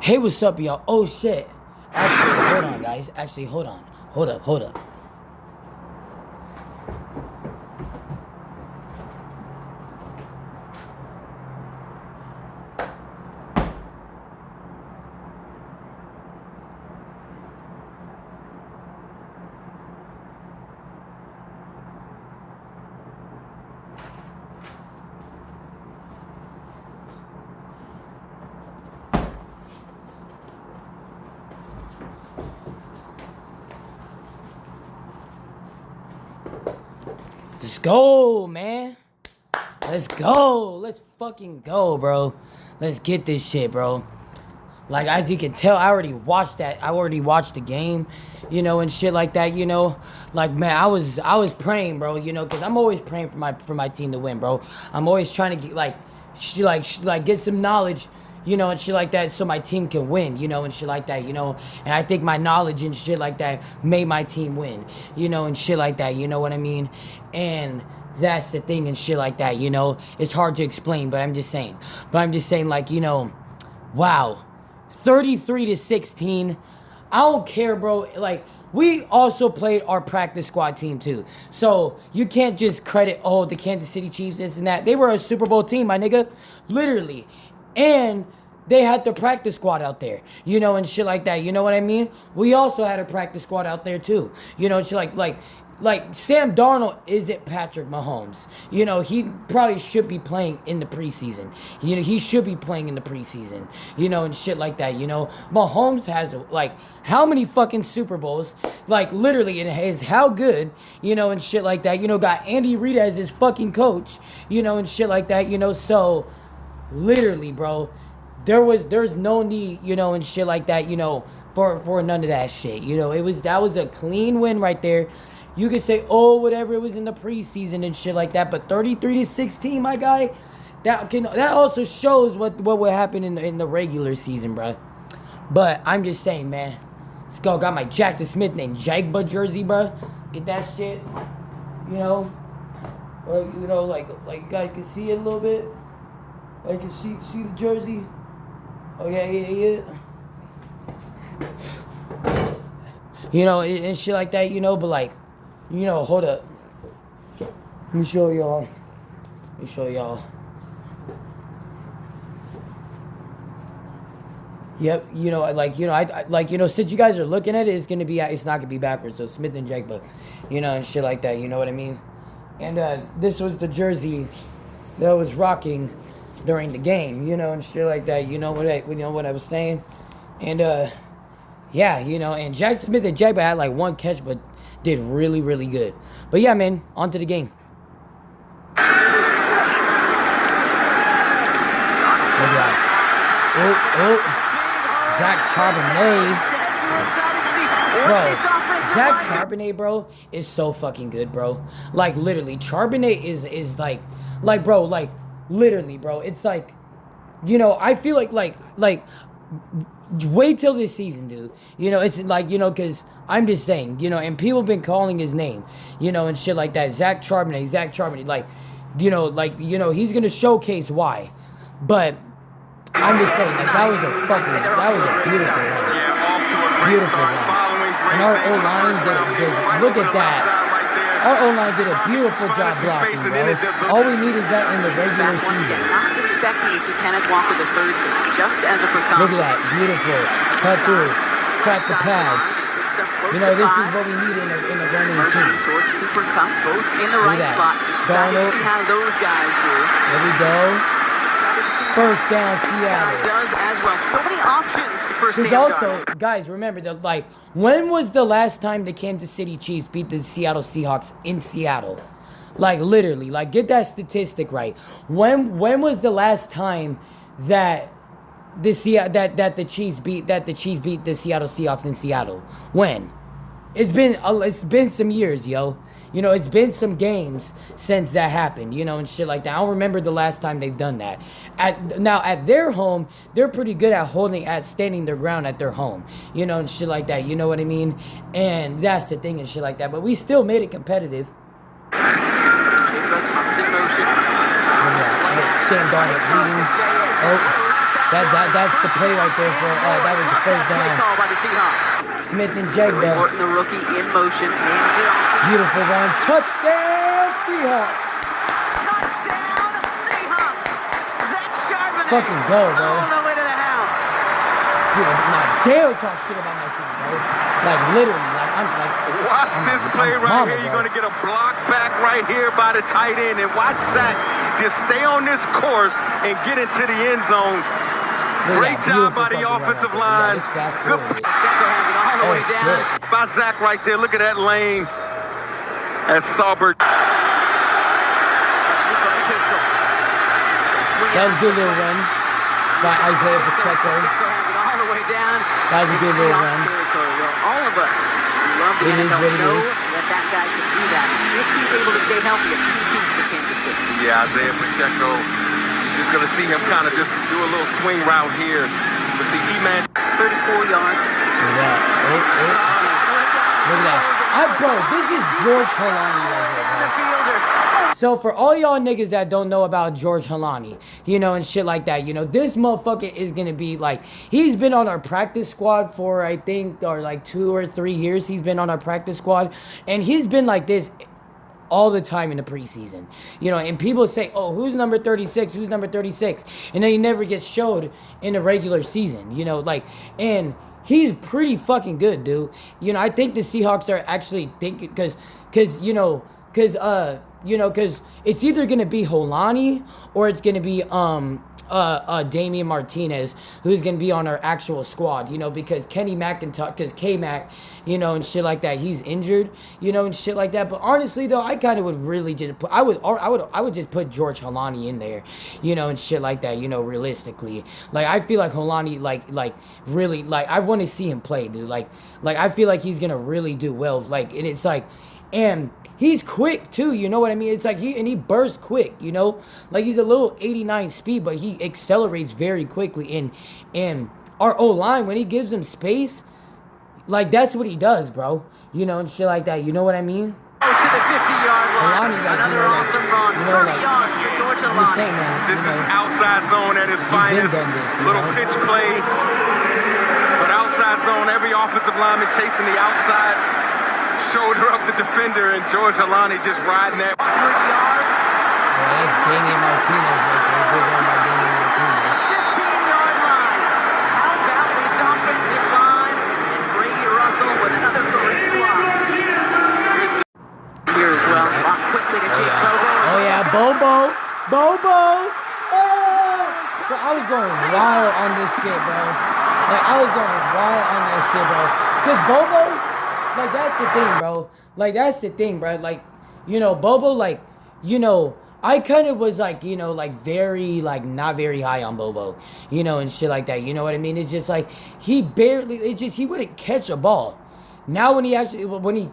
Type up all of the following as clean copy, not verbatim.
Hey, what's up, y'all? Oh, shit. Actually, hold on, guys. Actually, hold on. Hold up, hold up. Let's go, man. Let's go. Let's fucking go, bro. Let's get this shit, bro. Like, as you can tell, I already watched that. I already watched the game, and shit like that, Like, man, I was praying, bro, because I'm always praying for my team to win, bro. I'm always trying to get, get some knowledge, and shit like that, so my team can win, and shit like that, And I think my knowledge and shit like that made my team win, and shit like that, you know what I mean? And that's the thing and shit like that, It's hard to explain, but I'm just saying. Like, wow. 33-16. I don't care, bro. Like, we also played our practice squad team too. So you can't just credit, the Kansas City Chiefs, this and that. They were a Super Bowl team, my nigga. Literally. And they had the practice squad out there, and shit like that. You know what I mean? We also had a practice squad out there too. And shit like Sam Darnold isn't Patrick Mahomes. He probably should be playing in the preseason. He should be playing in the preseason. And shit like that. Mahomes has how many fucking Super Bowls? Like, literally, and is how good, and shit like that. Got Andy Reid as his fucking coach, and shit like that. So literally, bro, there's no need, and shit like that, for none of that shit. That was a clean win right there. You could say, whatever, it was in the preseason and shit like that, but 33-16, my guy, that also shows what would happen in the regular season, bro. But I'm just saying, man. Let's go. Got my Jackson Smith and Jagba jersey, bro. Get that shit. Like you guys can see it a little bit. I can see the jersey. Oh yeah. And shit like that, but like, hold up. Let me show y'all. Yep, since you guys are looking at it, it's not gonna be backwards. So Smith and Jagba, and shit like that. You know what I mean? And this was the jersey that I was rocking during the game, and shit like that. You know what I was saying? And yeah, and Jack Smith and Jagba had like one catch, but did really, really good. But yeah, man, on to the game. Look at that. Zach Charbonnet. Bro, Zach Charbonnet, bro, is so fucking good, bro. Like, literally, Charbonnet is like, bro, like, literally, bro. It's like, I feel like, wait till this season, dude. It's like, because I'm just saying, and people have been calling his name, and shit like that. Zach Charbonnet, like, he's gonna showcase why. But I'm just saying, like, that was a beautiful run. Beautiful run. And our O-line look at that. Our O-line did a beautiful job blocking, bro. All we need is that in the regular season. Look at that, beautiful. Cut through, track the pads. This is what we need in a running team. Look at that. Darnold. There we go. First down, Seattle. There's also, guys, remember that, like, when was the last time the Kansas City Chiefs beat the Seattle Seahawks in Seattle? Like, literally, like, get that statistic right. When was the last time that the Chiefs beat the Seattle Seahawks in Seattle? When? It's been some years, yo. It's been some games since that happened, and shit like that. I don't remember the last time they've done that. At their home, they're pretty good at standing their ground at their home, and shit like that. You know what I mean? And that's the thing and shit like that. But we still made it competitive. Sam Darnold leading. That's the play right there for that was the first down. Call by the Seahawks. Smith and Jigba. Morton, the rookie, in motion. Hands it off. Beautiful run. Touchdown Seahawks. Touchdown Seahawks. Zach Charbonnet. Fucking go, bro. All the way to the house. Dude, I'm not dare talk shit about my team, bro. Like literally, like I'm like. Watch this play right here. You're gonna get a block back right here by the tight end, and watch Zach just stay on this course and get into the end zone. Great job by the offensive line. Checker Good. has it all the way down. It's by Zach right there. Look at that lane. As Saubert. That was a good little run by Isaiah Pacheco. All the way down. That was a good little run. All of us love the It is NFL what it know is. that guy can do that. If he's able to stay healthy, a key piece for Kansas City. Yeah, Isaiah Pacheco. Just going to see him kind of just do a little swing route here. Let's see, E-Man. 34 yards. Look at that. Look at that. Bro, this is George Holani right here, bro. So for all y'all niggas that don't know about George Holani, you know, and shit like that, you know, this motherfucker is gonna be like, he's been on our practice squad for, I think, or like 2 or 3 years. He's been on our practice squad, and he's been like this all the time in the preseason, you know, and people say, oh, who's number 36? Who's number 36? And then he never gets showed in the regular season, you know, like, and he's pretty fucking good, dude. You know, I think the Seahawks are actually thinking, because it's either going to be Holani or it's going to be, Damian Martinez, who's going to be on our actual squad, you know, because Kenny McIntosh, because K-Mac, you know, and shit like that, he's injured, you know, and shit like that. But honestly, though, I kind of would really just put, I would just put George Holani in there, you know, and shit like that, you know, realistically. Like, I feel like Holani, like, really, like, I want to see him play, dude. Like, I feel like he's going to really do well. Like, and it's like, and he's quick too, you know what I mean? It's like he bursts quick, you know? Like he's a little 89 speed, but he accelerates very quickly. And our O-line, when he gives him space, like that's what he does, bro. You know, and shit like that. You know what I mean? Close to the 50-yard line. Another awesome run. 30 yards for George I'm just saying, Holani. man. This is outside zone at its finest. Little pitch play. But outside zone, every offensive lineman chasing the outside shoulder of the defender, and George Holani just riding that. 100 yards. Yeah, that's Damian Martinez right there. Good run by Damian Martinez. 15-yard line. How about this offensive line? And Brady Russell with another great block. Here as well. Block quickly to Jake Bobo. Oh yeah, Bobo. Oh! Bro, I was going wild on this shit, bro. Like, I was going wild on that shit, bro. Because Bobo, like, that's the thing, bro. Like, that's the thing, bro. Like, you know, Bobo, like, you know, I kind of was, like, you know, like, very, like, not very high on Bobo. You know, and shit like that. You know what I mean? It's just, like, he wouldn't catch a ball. Now when he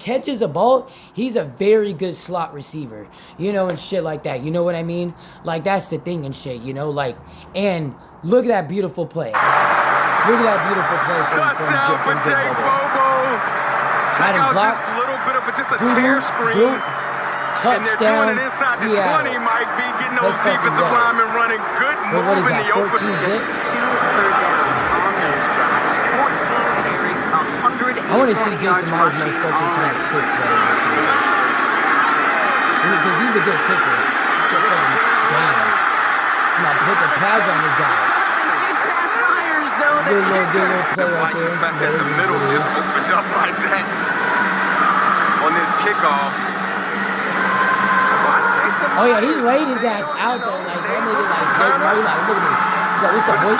catches a ball, he's a very good slot receiver. You know, and shit like that. You know what I mean? Like, that's the thing and shit, you know? Like, and look at that beautiful play. Look at that beautiful play from Jake Bobo. Check out blocked. just a little bit of just a tear screen. Touchdown, Seattle. The 20 might be getting those defensive linemen running good. But what is that, 14 zip? 2 third downs on those drives. 14 carries, 100. I want to see Jason Myers more focus on his kicks better this year. Because he's a good kicker. Damn. Come on, put the pads on this guy. Good little play right there. The fact that the middle just opened up like that on this kickoff. Oh yeah, he laid his ass out though. Like that nigga, like Jake Murray, like look at him. Like, what's up, boy?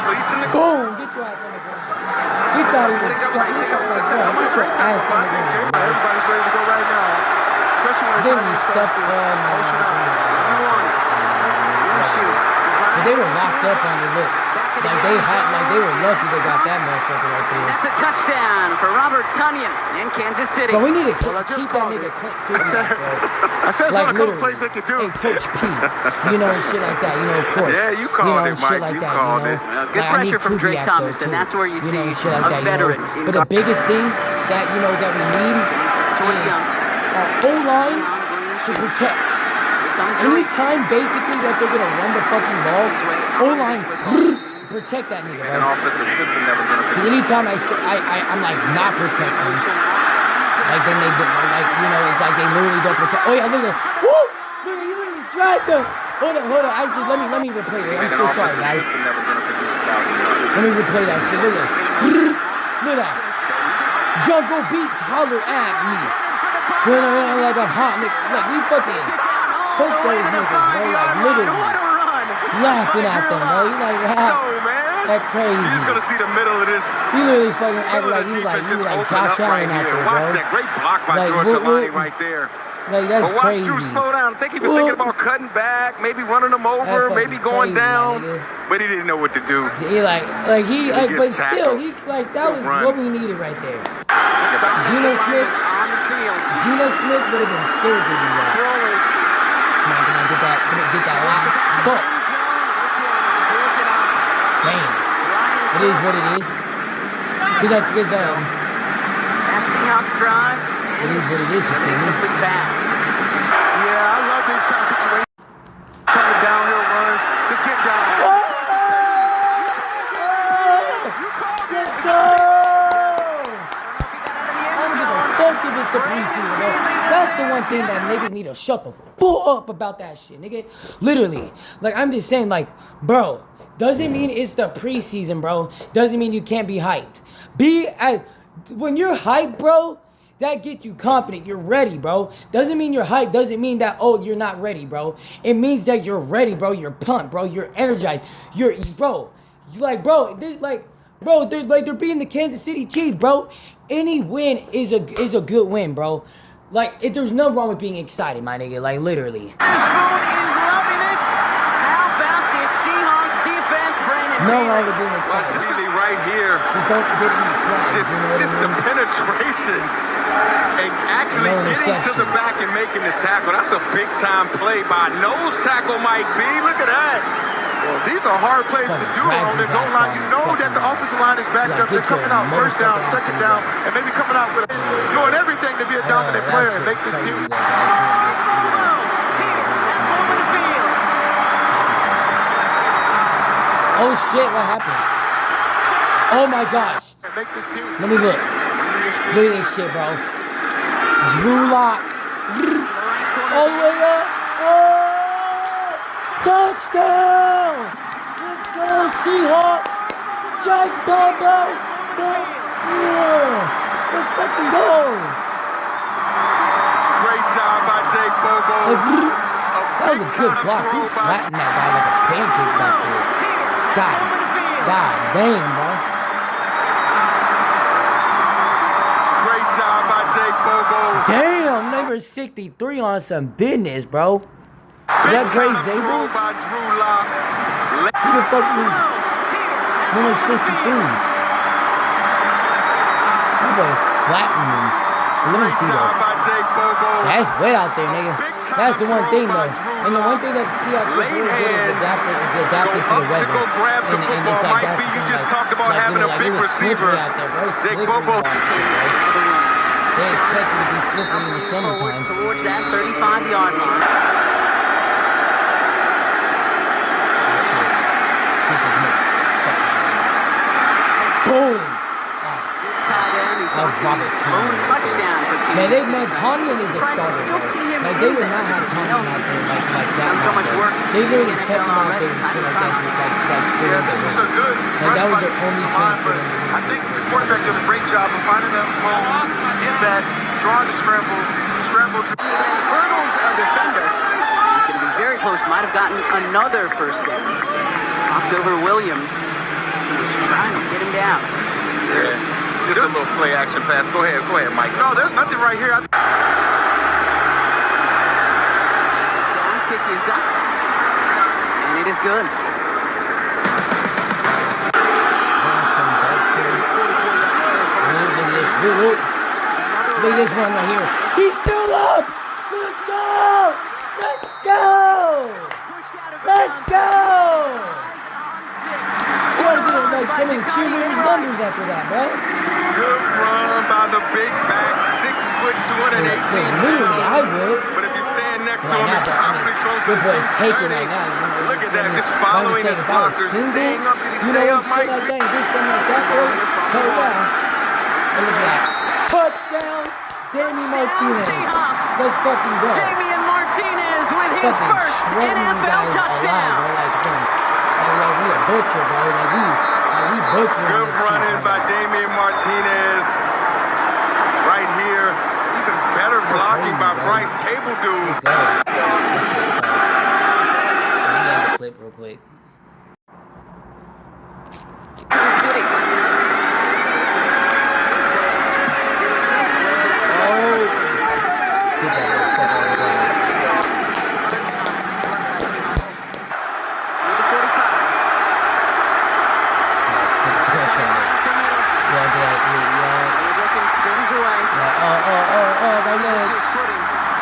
Boom! Get your ass on the ground. He thought he was stuck. He thought like, bro, get your ass on the ground. Everybody's ready to go right now. Then we stuck on but they were locked up on the look. Like they were lucky they got that motherfucker right there. That's a touchdown for Robert Tonyan in Kansas City. But we need to keep that nigga Clint Kubiak, bro. I said Like a couple literally, plays they could do. and Coach P, you know, and shit like that, you know, of course. Yeah, you called know, it, and shit Mike. like You that, called you know. it. Good Like, I need pressure from Drake Kubiak, Thomas, though, and that's where you know, see and shit like a that, veteran. You know. But the biggest thing that we need is our O-line to protect. Anytime basically that they're gonna run the fucking ball, O-line protect that nigga, An bro. offensive system that was going to Because anytime I'm like not protecting, like then they like it's like they literally don't protect. Oh yeah, look at that. Woo! Look, he literally tried them. Hold on. Actually, let me replay that. I'm so sorry, guys. Let me replay that shit. Look at that. Look at that. Jungle Beats holler at me. Like I'm hot, nigga. Like we fucking took those niggas, bro. Like literally laughing at them, bro. You like that crazy. You're just gonna see the middle of this. He literally fucking act like you like Josh Allen out there, bro. Watch that great block by George Alani right there. Like that's but watch crazy. Drew slow down. I think he was thinking about cutting back, maybe running them over, maybe going down. But he didn't know what to do. He but still, he like that was what we needed right there. Geno Smith would have been still giving that. Come on, get that lock. But damn, it is what it is. Because that Seahawks drive. It is what it is, you feel me? Complete pass. Yeah, I love these kind of situations. Coming downhill runs, just get down. Let's go! I don't give a fuck if it's the preseason, bro. That's the one thing that niggas need to shut the fuck up about that shit, nigga. Literally. Like, I'm just saying, like, bro, doesn't mean it's the preseason, bro. Doesn't mean you can't be hyped. When you're hyped, bro, that gets you confident. You're ready, bro. Doesn't mean you're hyped. Doesn't mean that, oh, you're not ready, bro. It means that you're ready, bro. You're pumped, bro. You're energized. They're beating the Kansas City Chiefs, bro. Any win is a good win, bro. Like, there's nothing wrong with being excited, my nigga. Like, literally. This phone is loving it. How about this Seahawks defense, Brandon? No wrong with being excited. Really right here. Just don't get any flags. Just the penetration and actually getting to the back and making the tackle. That's a big time play by nose tackle, Mike B. Look at that. Well, these are hard plays to do on the goal line. You know that the offensive line is backed up. They're coming out first down, second down, and maybe coming out with doing everything to be a dominant player and make this team. Oh shit, what happened? Oh my gosh. Let me look. Look at this shit, bro. Drew Lock. All the way up. Oh! Touchdown! Let's go, Seahawks! Jack Bobo! Let's fucking go! Great job by Jake Bobo. That was a good block. He flattened that guy like a pancake back there. God damn, bro. Great job by Jake Bobo. Damn, number 63 on some business, bro. Is that Dre Zabel? Who the fuck is number 63? That boy flattened him. Let me see though. That's wet out there, nigga. That's the one thing though. And the one thing that the Seahawks are doing good is adapting to the weather. And it's like that's the thing, like it was slippery out there, bro. It's slippery out there, bro. They expect it to be slippery in the summertime. Towards that 35-yard line. Boom! That was Robert Tonyan. Man, Tonyan is a starter, bro. Like, they would not have Tonyan out there like that. They literally kept him out there and shit like that, like forever. Like, that was their only chance for them. I think the quarterback did a great job of finding them holes, in that, drawing the scramble. Hurdles a defender. He's going to be very close. Might have gotten another first down. Knocked over Williams. He was trying to get him down. Yeah, just a little play action pass. Go ahead, Mike. No, there's nothing right here. His down kick is up. And it is good. Look at this one right here. He's still up! Let's go! Let's go! Let's go! You gotta get like some of the cheerleaders' numbers after that, bro. Good run by the big back, 6 foot, 218 Literally, I would. But if you stand next next to right him. now, He's but I mean, probably close to good boy the taking 230. right now. You know, Look at that, just I'm following just saying, his if I was blocker, single, staying up. Did he you stay know, up, shit Mike? like that, and did something like that, bro. Hell yeah. And look at that. Touchdown, Danny Martinez. Seahawks. Let's fucking go. Damian Martinez with his Fucking first shredding these NFL guys alive, touchdown. bro. Like we a butcher, bro. Like we butchering Good the run Chiefs in right by now. Damian Martinez. Right here. Even better blocking crazy, by bro. Bryce Cable dude. Let's go. Let me add the clip real quick. Kansas City. Oh! Get that motherfucker out of the ground. Put the pressure on it. Spins away. My leg.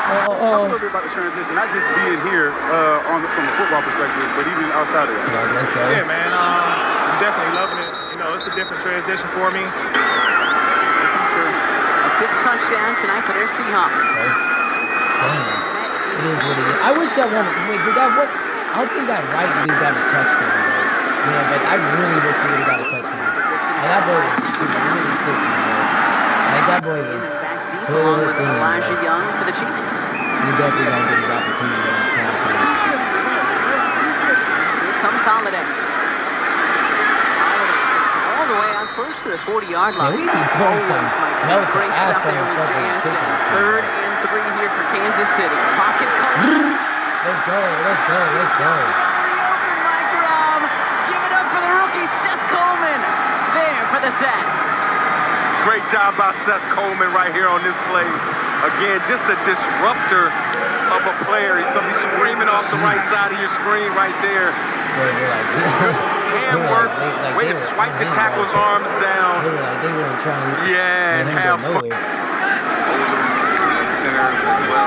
Talk a little bit about the transition, not just being here from a football perspective, but even outside of that. Come on, let's go. Yeah, man. I'm definitely loving it. You know, it's a different transition for me. A fifth touchdown tonight for their Seahawks. Damn. It is what it is. I wish that one. Wait, did that one? I don't think that right dude got a touchdown, bro. Yeah, but I really wish he would have got a touchdown. Like, that boy was really cooking, bro. Like, that boy was Back deep along with cooking, Elijah bro. Young for the Chiefs. He definitely gonna get his opportunity when the time comes. Here comes Holiday. All the way out close to the 40-yard line. Man, we be putting some Always, Mike. belt to Great ass stuff on there the with fucking JSN. kickoff team, Third bro. and 3 here for Kansas City. Pocket comes. Let's go, let's go, let's go. Mike Robb. Give it up for the rookie Seth Coleman. There for the sack. Great job by Seth Coleman right here on this play. Again, just a disruptor of a player. He's going to be screaming off the right side of your screen right there. Boy, they're like, Hand work. Way to swipe the tackle's arms down. They weren't trying to Yeah, let him have go nowhere. center as well.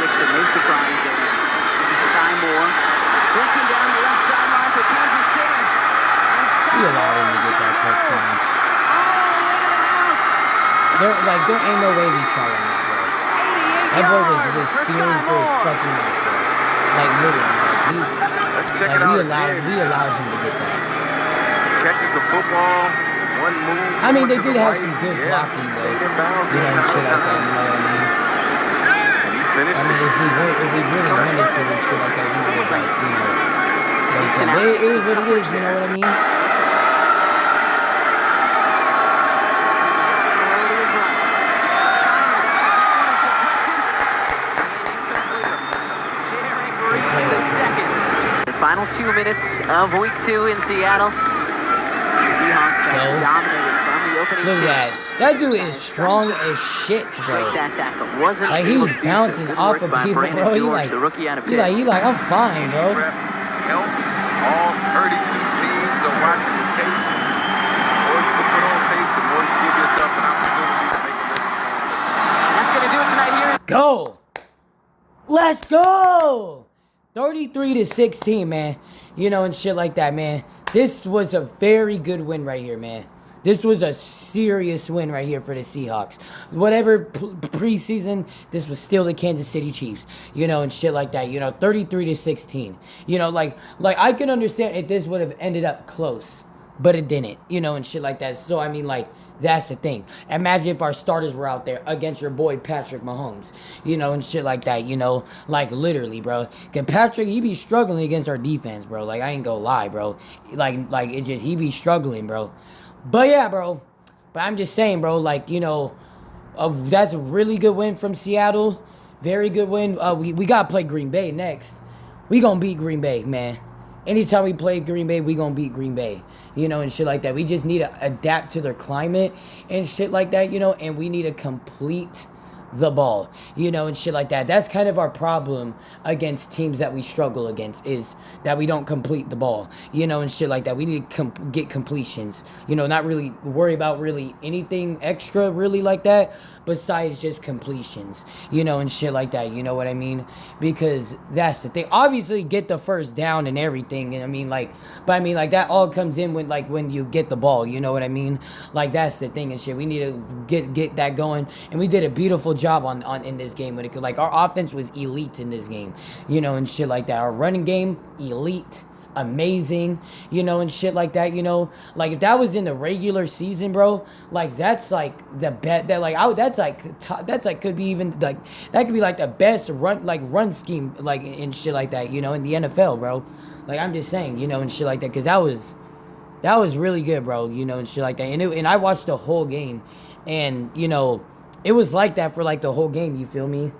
Dixon, no surprise there. This is Sky Moore. Streaking down the left sideline for Kansas City. And Sky We allowed him to get that touchdown. There ain't no way we tried on that, bro. That boy was fearing for his fucking life, bro. Like, literally, Let's check like it out we allowed him to get that. Catches the football. One move. I mean, they to the did have right. some good Yeah, blocking, though. stayed in bounds. You know, and shit like that, you know what I mean? He finished I mean, it. if we really wanted to and shit like that, we would have, like, you know, like, so it is what it is, you know what I mean? The final 2 minutes of week 2 in Seattle. The Seahawks have dominated from the opening. Look at that. That dude is strong as shit, bro. Break that tackle. Wasn't Like, able he's to do so. bouncing Good off work of by people, Brandon bro. George, the rookie out of Pitt. He like, I'm fine, bro. Ref helps. All 32 teams are watching the tape. The more you can put on tape, the more you give yourself an opportunity to make a living. And that's going to do it tonight here. Go. Let's go. 33-16, man. You know, and shit like that, man. This was a very good win right here, man. This was a serious win right here for the Seahawks. Whatever preseason, this was still the Kansas City Chiefs. You know, and shit like that. You know, 33-16. You know, like I can understand if this would have ended up close, but it didn't. You know, and shit like that. So I mean, like, that's the thing. Imagine if our starters were out there against your boy Patrick Mahomes, you know, and shit like that, you know, like, literally, bro. Cause Patrick, he be struggling against our defense, bro. Like, I ain't gonna lie, bro. Like it just, he be struggling, bro. But yeah, bro. But I'm just saying, bro, like, you know, that's a really good win from Seattle. Very good win. We gotta play Green Bay next. We gonna beat Green Bay, man. Anytime we play Green Bay, we gonna beat Green Bay. You know, and shit like that. We just need to adapt to their climate and shit like that, you know, and we need to complete the ball, you know, and shit like that. That's kind of our problem against teams that we struggle against, is that we don't complete the ball, you know, and shit like that. We need to get completions, you know, not really worry about really anything extra really like that besides just completions, you know, and shit like that, you know what I mean? Because that's the thing. Obviously get the first down and everything, and I mean, like, but I mean, like, that all comes in when, like, when you get the ball, you know what I mean? Like, that's the thing and shit. We need to get that going, and we did a beautiful job on in this game when it could, like, our offense was elite in this game, you know, and shit like that. Our running game, elite, amazing, you know, and shit like that, you know. Like, if that was in the regular season, bro, like, that's like the bet that, like, that's like could be even, like, that could be like the best run scheme, like, and shit like that, you know, in the NFL, bro. Like, I'm just saying, you know, and shit like that, because that was really good, bro, you know, and shit like that. And I watched the whole game, and, you know, it was like that for, like, the whole game, you feel me?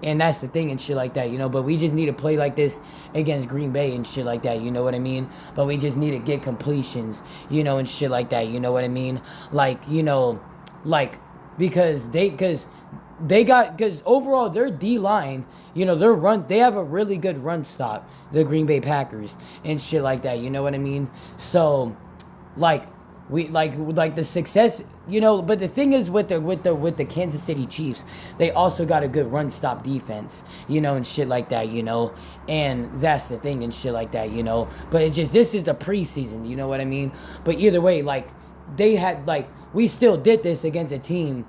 And that's the thing and shit like that, you know. But we just need to play like this against Green Bay and shit like that, you know what I mean? But we just need to get completions, you know, and shit like that, you know what I mean? Like, you know, like, because overall their D-line, you know, they have a really good run stop, the Green Bay Packers, and shit like that, you know what I mean? So, like, we like the success, you know, but the thing is with the Kansas City Chiefs, they also got a good run stop defense, you know, and shit like that, you know, and that's the thing and shit like that, you know. But it's just, this is the preseason, you know what I mean? But either way, like, they had, like, we still did this against a team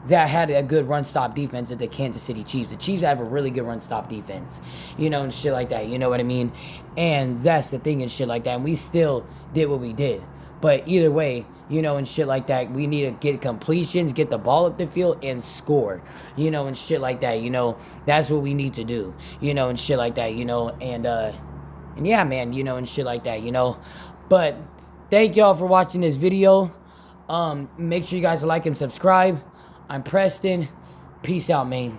that had a good run stop defense at the Kansas City Chiefs. The Chiefs have a really good run stop defense, you know, and shit like that, you know what I mean? And that's the thing and shit like that, and we still did what we did. But either way, you know, and shit like that, we need to get completions, get the ball up the field, and score, you know, and shit like that, you know. That's what we need to do, you know, and shit like that, you know. And yeah, man, you know, and shit like that, you know. But thank y'all for watching this video. Make sure you guys like and subscribe. I'm Preston. Peace out, man.